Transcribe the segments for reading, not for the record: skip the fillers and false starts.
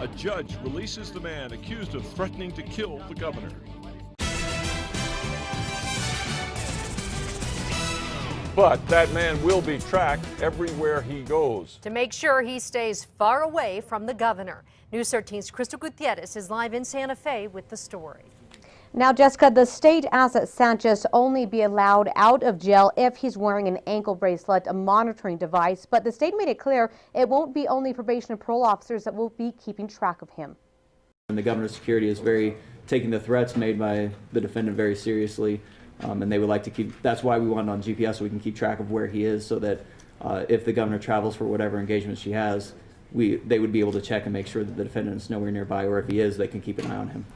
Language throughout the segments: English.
A judge releases the man accused of threatening to kill the governor. But that man will be tracked everywhere he goes. To make sure he stays far away from the governor. News 13's Crystal Gutierrez is live in Santa Fe with the story. Now, Jessica, the state asks that Sanchez only be allowed out of jail if he's wearing an ankle bracelet, a monitoring device. But the state made it clear it won't be only probation and parole officers that will be keeping track of him. And the governor's security is taking the threats made by the defendant very seriously. And they would like to keep, that's why we want it on GPS, so we can keep track of where he is, so that if the governor travels for whatever engagement she has, they would be able to check and make sure that the defendant is nowhere nearby, or if he is, they can keep an eye on him.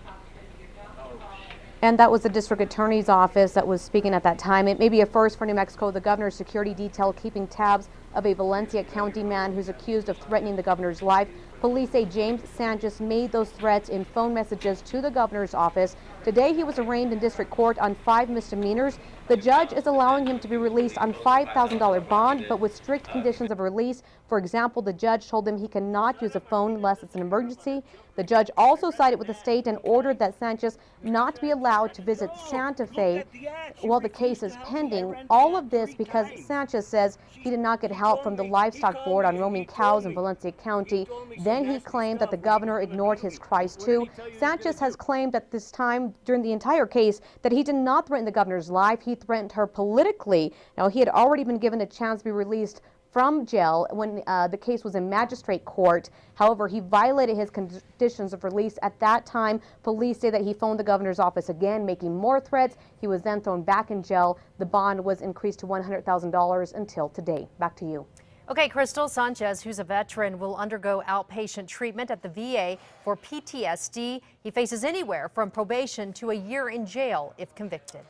And that was the district attorney's office that was speaking at that time. It may be a first for New Mexico. The governor's security detail keeping tabs of a Valencia County man who's accused of threatening the governor's life. Police say James Sanchez made those threats in phone messages to the governor's office. Today he was arraigned in district court on 5 misdemeanors. The judge is allowing him to be released on $5,000 bond, but with strict conditions of release. For example, the judge told him he cannot use a phone unless it's an emergency. The judge also sided with the state and ordered that Sanchez not be allowed to visit Santa Fe while the case is pending. All of this because Sanchez says he did not get help from the livestock board on roaming cows in Valencia County. Then he claimed that the governor ignored his cries too. Sanchez has claimed at this time during the entire case that he did not threaten the governor's life. He threatened her politically. Now, he had already been given a chance to be released from jail when the case was in magistrate court. However, he violated his conditions of release. At that time, police say that he phoned the governor's office again, making more threats. He was then thrown back in jail. The bond was increased to $100,000 until today. Back to you. Okay, Crystal, Sanchez, who's a veteran, will undergo outpatient treatment at the VA for PTSD. He faces anywhere from probation to a year in jail if convicted.